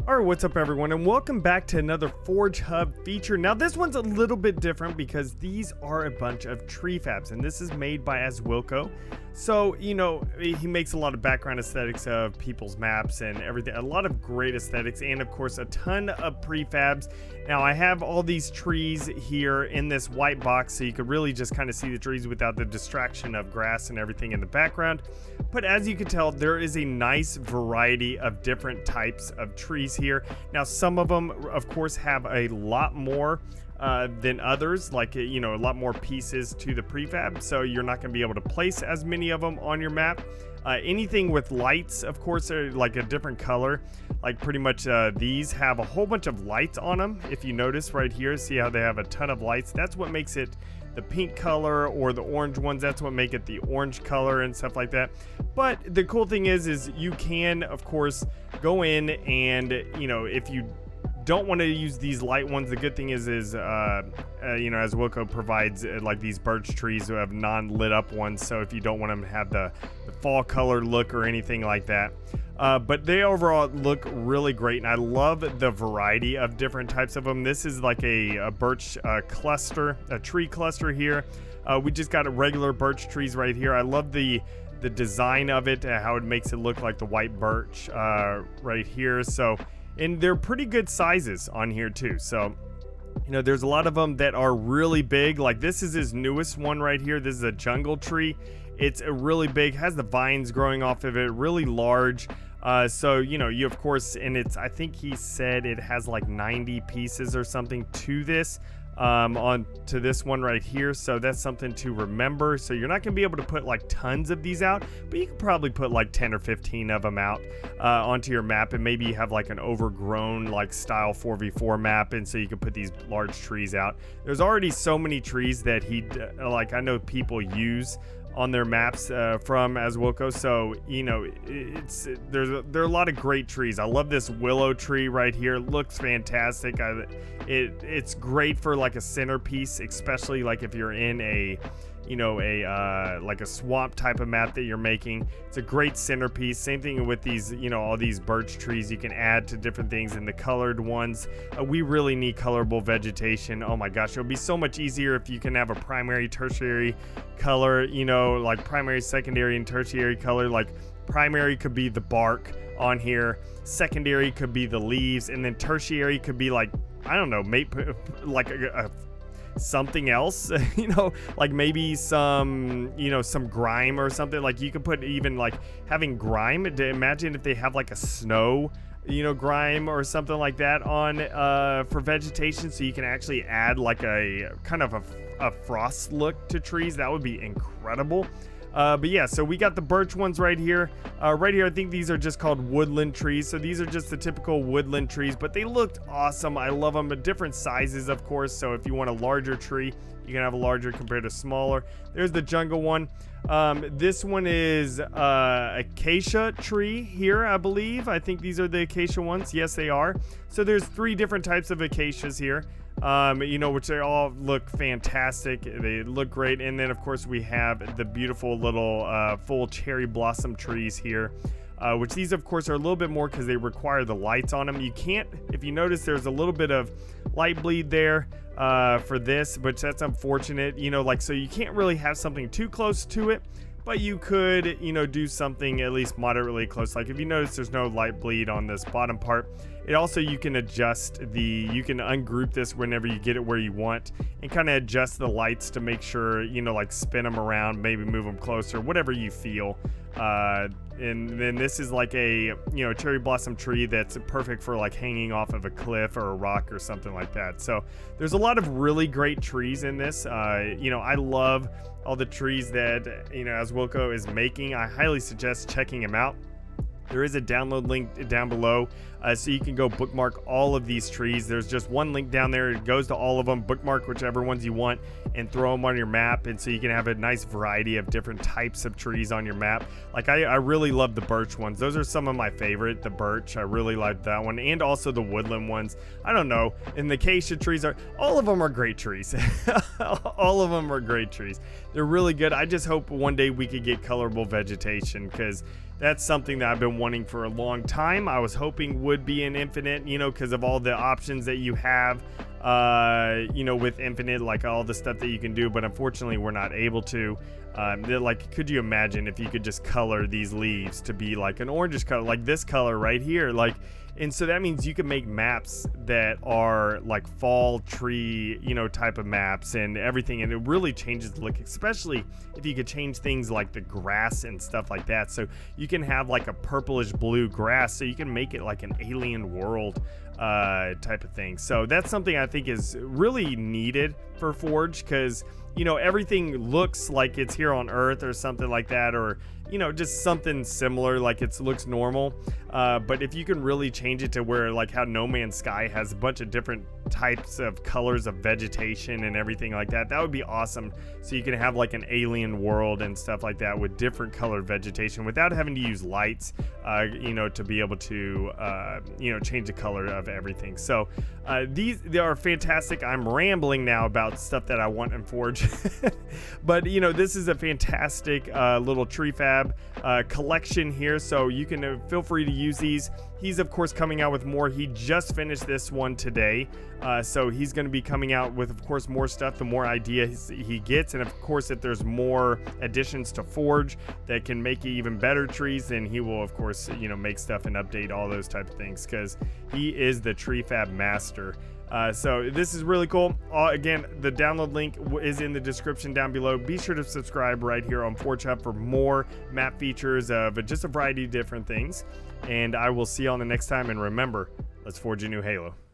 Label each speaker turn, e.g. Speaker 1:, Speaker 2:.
Speaker 1: Alright, what's up everyone, and welcome back to another Forge Hub feature. Now this one's a little bit different because these are a bunch of Treefabs, and this is made by Azwilko. So, you know, he makes a lot of background aesthetics of people's maps and everything, a lot of great aesthetics, and of course a ton of prefabs. Now I have all these trees here in this white box so you could really just kind of see the trees without the distraction of grass and everything in the background. But as you can tell, there is a nice variety of different types of trees here. Now some of them of course have a lot more than others, like, you know, a lot more pieces to the prefab, so you're not going to be able to place as many of them on your map. Anything with lights, of course, are like a different color, like pretty much these have a whole bunch of lights on them. If you notice right here, see how they have a ton of lights? That's what makes it the pink color, or the orange ones, that's what make it the orange color and stuff like that. But the cool thing is you can of course go in and, you know, if you don't want to use these light ones, the good thing is you know, Azwilko provides like these birch trees who have non-lit up ones, so if you don't want them to have the fall color look or anything like that. But they overall look really great, and I love the variety of different types of them. This is like a birch cluster, a tree cluster here. We just got regular birch trees right here. I love the design of it, how it makes it look like the white birch right here. So, and they're pretty good sizes on here too. So, you know, there's a lot of them that are really big. Like this is his newest one right here. This is a jungle tree. It's a really big, has the vines growing off of it, really large. So, you know, you of course, and it's, I think he said it has like 90 pieces or something to this, on to this one right here. So that's something to remember. So you're not gonna be able to put like tons of these out, but you can probably put like 10 or 15 of them out onto your map, and maybe you have like an overgrown like style 4v4 map, and so you can put these large trees out. There's already so many trees that he like, I know people use on their maps from Azwilko. So, you know, there are a lot of great trees. I love this willow tree right here. It looks fantastic. It's great for like a centerpiece, especially like if you're in a, you know, like a swamp type of map that you're making. It's a great centerpiece. Same thing with these, you know, all these birch trees you can add to different things, and the colored ones. We really need colorable vegetation. Oh my gosh, it'll be so much easier if you can have a primary, tertiary color, you know, like primary, secondary, and tertiary color. Like primary could be the bark on here, secondary could be the leaves, and then tertiary could be like, I don't know, maybe like a something else, you know, like maybe some, you know, some grime or something. Like you could put even like having grime. Imagine if they have like a snow, you know, grime or something like that on for vegetation, so you can actually add like a kind of a frost look to trees. That would be incredible. But yeah, so we got the birch ones right here. Right here, I think these are just called woodland trees. So these are just the typical woodland trees, but they looked awesome. I love them. Different sizes, of course. So if you want a larger tree, you can have a larger compared to smaller. There's the jungle one. This one is acacia tree here, I believe. I think these are the acacia ones. Yes, they are. So there's 3 different types of acacias here. You know, which they all look fantastic. They look great. And then of course we have the beautiful little full cherry blossom trees here, which these of course are a little bit more because they require the lights on them. You can't, if you notice, there's a little bit of light bleed there for this, but that's unfortunate, you know, like, so you can't really have something too close to it, but you could, you know, do something at least moderately close. Like if you notice there's no light bleed on this bottom part. It also, you can adjust you can ungroup this whenever you get it where you want, and kind of adjust the lights to make sure, you know, like spin them around, maybe move them closer, whatever you feel. And then this is like a, you know, cherry blossom tree that's perfect for like hanging off of a cliff or a rock or something like that. So there's a lot of really great trees in this. You know, I love all the trees that, you know, Azwilko is making. I highly suggest checking them out. There is a download link down below, so you can go bookmark all of these trees. There's just one link down there. It goes to all of them. Bookmark whichever ones you want and throw them on your map, and so you can have a nice variety of different types of trees on your map. Like I really love the birch ones. Those are some of my favorite. The birch, I really like that one, and also the woodland ones. I don't know, and the acacia trees are, all of them are great trees. All of them are great trees. They're really good. I just hope one day we could get colorable vegetation, because that's something that I've been wanting for a long time. I was hoping would be in Infinite, you know, because of all the options that you have, you know, with Infinite, like all the stuff that you can do, but unfortunately we're not able to. Like, could you imagine if you could just color these leaves to be like an orangish color, like this color right here, like, and so that means you can make maps that are like fall tree, you know, type of maps and everything, and it really changes the look, especially if you could change things like the grass and stuff like that. So you can have like a purplish blue grass, so you can make it like an alien world type of thing. So that's something I think is really needed for Forge, because you know, everything looks like it's here on Earth or something like that, or you know, just something similar, like it looks normal. But if you can really change it to where, like how No Man's Sky has a bunch of different types of colors of vegetation and everything like that, that would be awesome. So you can have like an alien world and stuff like that with different colored vegetation without having to use lights, you know, to be able to, you know, change the color of everything. So they are fantastic. I'm rambling now about stuff that I want in Forge, but you know, this is a fantastic little Treefab collection here, so you can feel free to use these. He's of course coming out with more. He just finished this one today, so he's going to be coming out with, of course, more stuff the more ideas he gets. And of course, if there's more additions to Forge that can make even better trees, then he will of course, you know, make stuff and update all those type of things, because he is the Treefab master. So this is really cool. Again, the download link is in the description down below. Be sure to subscribe right here on Forge Hub for more map features of just a variety of different things. And I will see you on the next time. And remember, let's forge a new Halo.